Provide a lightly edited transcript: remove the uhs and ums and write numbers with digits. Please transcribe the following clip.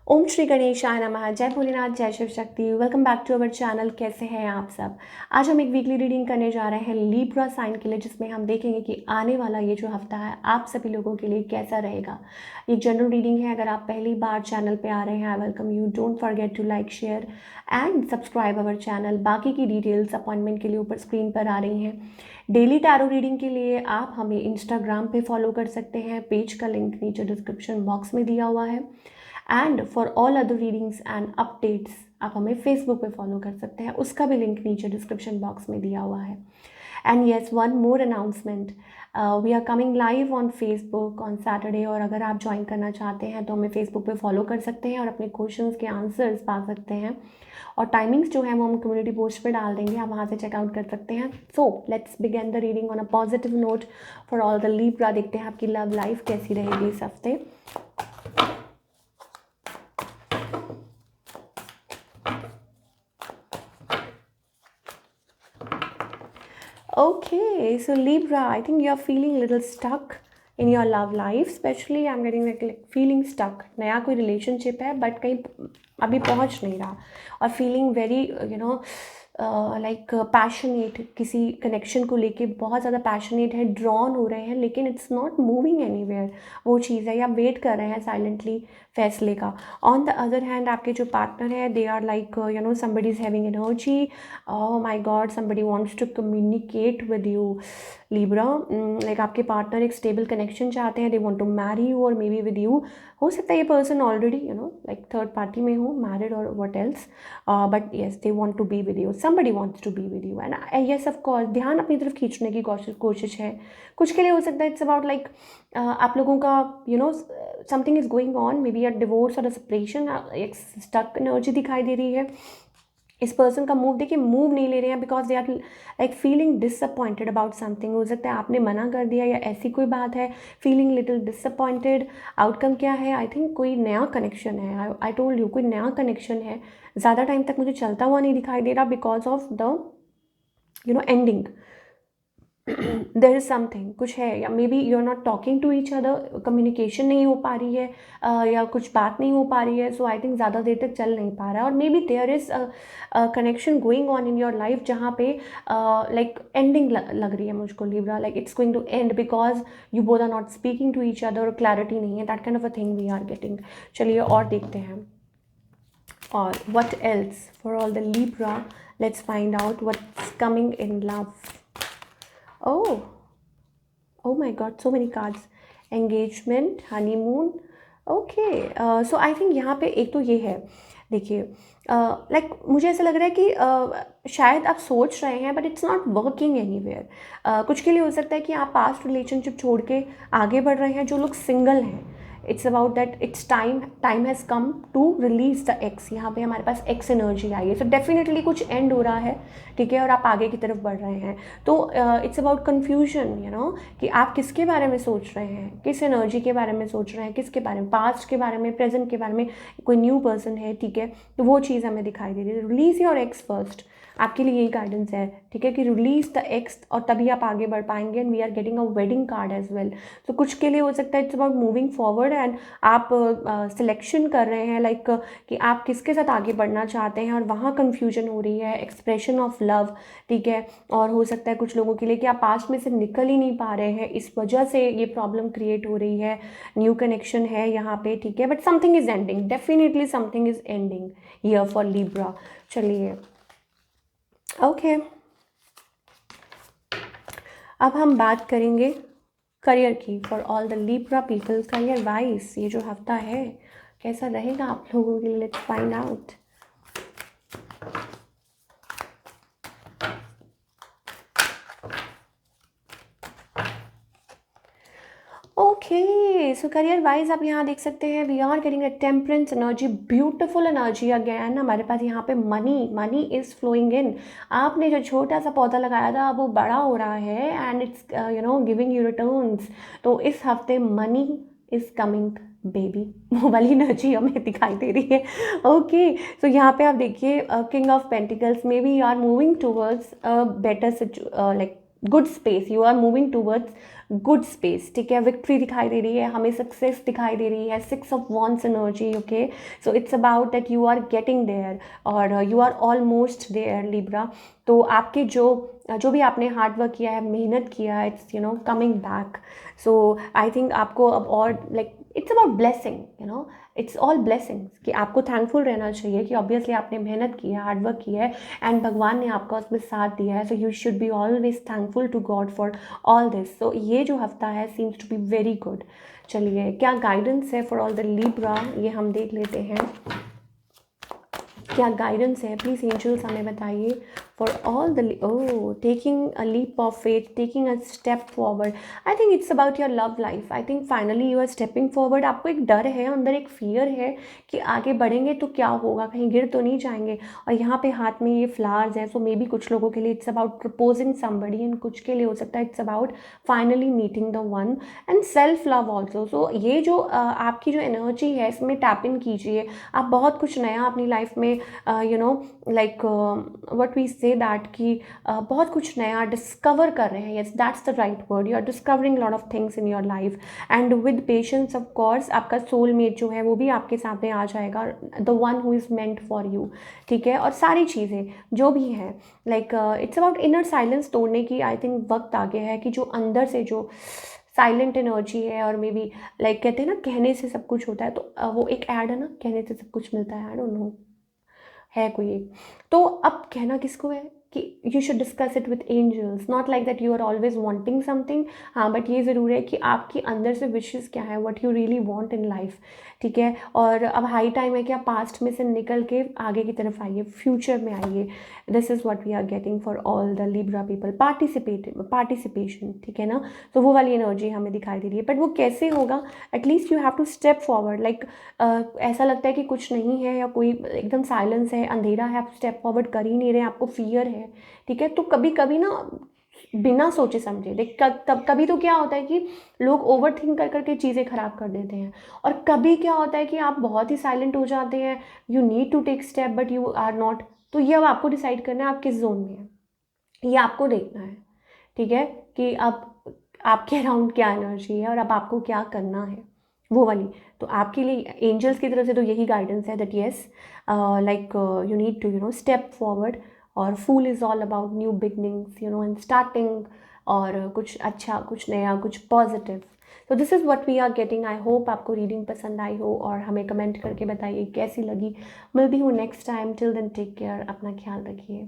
ओम श्री गणेशाय नमः। जय भोलेनाथ, जय Shiv Shakti. Welcome back to our channel. कैसे हैं आप सब। आज हम एक वीकली रीडिंग करने जा रहे हैं लीब्रा साइन के लिए, जिसमें हम देखेंगे कि आने वाला ये जो हफ्ता है आप सभी लोगों के लिए कैसा रहेगा। ये जनरल रीडिंग है। अगर आप पहली बार चैनल पे आ रहे हैं, I welcome you. Don't forget to like, share and subscribe our channel. बाकी की डिटेल्स अपॉइंटमेंट के लिए ऊपर स्क्रीन पर आ रही हैं। डेली टैरो रीडिंग के लिए आप हमें इंस्टाग्राम पे फॉलो कर सकते हैं। पेज का लिंक नीचे डिस्क्रिप्शन बॉक्स में दिया हुआ है। And for all other readings and updates आप हमें फेसबुक पे फॉलो कर सकते हैं, उसका भी लिंक नीचे डिस्क्रिप्शन बॉक्स में दिया हुआ है। And yes, one more announcement, we are coming live on Facebook on Saturday. और अगर आप ज्वाइन करना चाहते हैं तो हमें फेसबुक पे फॉलो कर सकते हैं और अपने क्वेश्चंस के आंसर्स पा सकते हैं। और टाइमिंग्स जो है वो हम कम्युनिटी पोस्ट पे डाल देंगे, आप वहाँ से चेकआउट कर सकते हैं। So let's begin the reading on a positive note for all the Libra. देखते हैं आपकी लव लाइफ कैसी रहेगी इस हफ्ते। Okay, so Libra, I think you're feeling a little stuck in your love life. Especially I'm getting like feeling stuck. नया कोई relationship है but कहीं अभी पहुंच नहीं रहा, और feeling very लाइक पैशनेट, किसी कनेक्शन को लेके बहुत ज़्यादा पैशनेट है, ड्रॉन हो रहे हैं, लेकिन इट्स नॉट मूविंग एनीवेयर वो चीज़ है, या वेट कर रहे हैं साइलेंटली फैसले का। ऑन द अदर हैंड आपके जो पार्टनर है, they are like somebody is having energy. Oh my God, somebody wants to communicate with you Libra. Like आपके पार्टनर एक स्टेबल कनेक्शन चाहते हैं, they want to marry you और मे be with you. हो सकता है ये person already like third party में हो, मैरिड और what else, but yes they want to be with you. Somebody wants to be with you and yes of course ध्यान अपनी तरफ खींचने की कोशिश है। कुछ के लिए हो सकता है इट्स अबाउट लाइक आप लोगों का something is going on, may be a divorce और अ सेपरेशन। एक स्टक एनर्जी दिखाई दे रही है। इस पर्सन का मूव देखिए, मूव नहीं ले रहे हैं because they are like feeling disappointed about something. हो सकता है आपने मना कर दिया या ऐसी कोई बात है, फीलिंग लिटिल डिसअपॉइंटेड। आउटकम क्या है? आई थिंक कोई नया कनेक्शन है। आई टोल्ड यू, कोई नया कनेक्शन है। ज़्यादा टाइम तक मुझे चलता हुआ नहीं दिखाई दे रहा because of the ending. There is something, कुछ है, या maybe you are not talking to each other, communication नहीं हो पा रही है, या कुछ बात नहीं हो पा रही है। सो आई थिंक ज़्यादा देर तक चल नहीं पा रहा है। और may be there is connection going on in your life जहाँ पे लाइक एंडिंग लग रही है मुझको Libra, like it's going to end because you both are not speaking to each other, clarity नहीं है, that kind of a thing we are getting. चलिए और देखते हैं। और what else for all the Libra? Let's find out what's coming in love. Oh my god, so many cards. Engagement, honeymoon. Okay, so I think यहाँ पे एक तो ये है, देखिए लाइक मुझे ऐसा लग रहा है कि शायद आप सोच रहे हैं but it's not working anywhere. कुछ के लिए हो सकता है कि आप पास्ट रिलेशनशिप छोड़ के आगे बढ़ रहे हैं। जो लोग सिंगल हैं, it's about that it's time has come to release the ex. यहाँ पे हमारे पास एक्स एनर्जी आई है, तो डेफिनेटली कुछ एंड हो रहा है, ठीक है, और आप आगे की तरफ बढ़ रहे हैं। तो इट्स अबाउट कन्फ्यूजन, कि आप किसके बारे में सोच रहे हैं, किस एनर्जी के बारे में सोच रहे हैं, किसके बारे में, पास्ट के बारे में, प्रेजेंट के बारे में। कोई न्यू पर्सन है, ठीक है, तो वो चीज़ हमें दिखाई दे रही है। रिलीज योर एक्स फर्स्ट, आपके लिए यही गाइडेंस है, ठीक है, कि रिलीज द एक्स, और तभी आप आगे बढ़ पाएंगे। And we are getting a wedding card as well. तो कुछ के लिए हो सकता है it's about moving forward and आप सिलेक्शन कर रहे हैं, लाइक कि आप किसके साथ आगे बढ़ना चाहते हैं, और वहाँ कन्फ्यूजन हो रही है, एक्सप्रेशन ऑफ लव, ठीक है। और हो सकता है कुछ लोगों के लिए कि आप पास्ट में से निकल ही नहीं पा रहे हैं, इस वजह से ये प्रॉब्लम क्रिएट हो रही है। न्यू कनेक्शन है यहाँ पे, ठीक है, but something is ending, definitely something is ending here for Libra. चलिए ओके, अब हम बात करेंगे करियर की for all the Libra people. Career wise ये जो हफ्ता है कैसा रहेगा आप लोगों के लिए? Let's find out. Okay, so career wise आप यहाँ देख सकते हैं, we are getting a temperance energy, beautiful energy again. हमारे पास यहाँ पे मनी इज फ्लोइंग इन। आपने जो छोटा सा पौधा लगाया था वो बड़ा हो रहा है and it's giving you returns. तो इस हफ्ते मनी इज कमिंग बेबी, वो वाली एनर्जी हमें दिखाई दे रही है। ओके, सो यहाँ पे आप देखिए king of pentacles, maybe you are moving towards a better like good space, you are moving towards good space, ठीक है। विक्ट्री दिखाई दे रही है हमें, सक्सेस दिखाई दे रही है, 6 of Wands energy, okay. So it's about that you are getting there और you are almost there Libra. तो आपके जो जो भी आपने हार्ड वर्क किया है, मेहनत किया है, it's coming back. So I think आपको अब और like it's about blessing, it's all blessings, कि आपको थैंकफुल रहना चाहिए कि ऑब्वियसली आपने मेहनत की है, हार्ड वर्क किया है एंड भगवान ने आपका उसमें साथ दिया है। So you should be always thankful to God for all this. So ये जो हफ्ता है seems to be very good. चलिए क्या गाइडेंस है फॉर ऑल द लिब्रा, ये हम देख लेते हैं। क्या गाइडेंस है प्लीज़ एंजल्स हमें बताइए for all the taking a leap of faith, taking a step forward. I think it's about your love life. I think finally you are stepping forward. आपको एक डर है अंदर, एक फियर है कि आगे बढ़ेंगे तो क्या होगा, कहीं गिर तो नहीं जाएंगे। और यहाँ पे हाथ में ये फ्लावर्स हैं, सो मे बी कुछ लोगों के लिए it's about proposing somebody and कुछ के लिए हो सकता है it's about finally meeting the one and self love also. So ये जो आपकी जो एनर्जी है इसमें टैप इन कीजिए। आप बहुत कुछ नया अपनी लाइफ में like what we say that कि बहुत कुछ नया डिस्कवर कर रहे हैं। Yes that's the right word, you are discovering lot of things in your life and with patience of course आपका सोलमेट जो है वो भी आपके सामने आ जाएगा, the one who is meant for you, ठीक है। और सारी चीज़ें जो भी हैं like it's about inner silence तोड़ने की। आई थिंक वक्त आ गया है कि जो अंदर से जो साइलेंट एनर्जी है, और मे बी लाइक कहते हैं ना कहने से सब कुछ होता है, तो वो एक ऐड है ना, कहने से सब कुछ मिलता है, आई डोंट नो है कोई एक। तो अब कहना किसको है कि you should discuss it with angels, not like that you are always wanting something. हाँ बट ये ज़रूर है कि आपकी अंदर से विशेस क्या है, what you really want in life, ठीक है। और अब हाई टाइम है कि आप पास्ट में से निकल के आगे की तरफ आइए, फ्यूचर में आइए। This is what we are getting for all the Libra people. Participation, ठीक है ना। तो वो वाली एनर्जी हमें दिखाई दे रही है, बट वो कैसे होगा, at least you have to step forward. Like ऐसा लगता है कि कुछ नहीं है या कोई एकदम साइलेंस है, अंधेरा है, आप स्टेप फॉरवर्ड कर ही नहीं रहे, आपको फियर है, ठीक है। तो कभी कभी ना बिना सोचे समझे देख तब कभी तो क्या होता है कि लोग ओवर थिंक कर करके चीज़ें ख़राब कर देते हैं, और कभी क्या होता है कि आप बहुत ही साइलेंट हो जाते हैं, you need to take step but you are not. तो ये अब आपको डिसाइड करना है आप किस जोन में हैं, ये आपको देखना है, ठीक है, कि अब आपके अराउंड क्या एनर्जी है और अब आपको क्या करना है, वो वाली। तो आपके लिए एंजल्स की तरफ से तो यही गाइडेंस है that yes like you need to step forward. और fool is all about new beginnings and starting, और कुछ अच्छा, कुछ नया, कुछ पॉजिटिव। तो this is what we are getting. I hope आपको रीडिंग पसंद आई हो, और हमें कमेंट करके बताइए कैसी लगी। मिलती हूँ next time, till then take care, अपना ख्याल रखिए।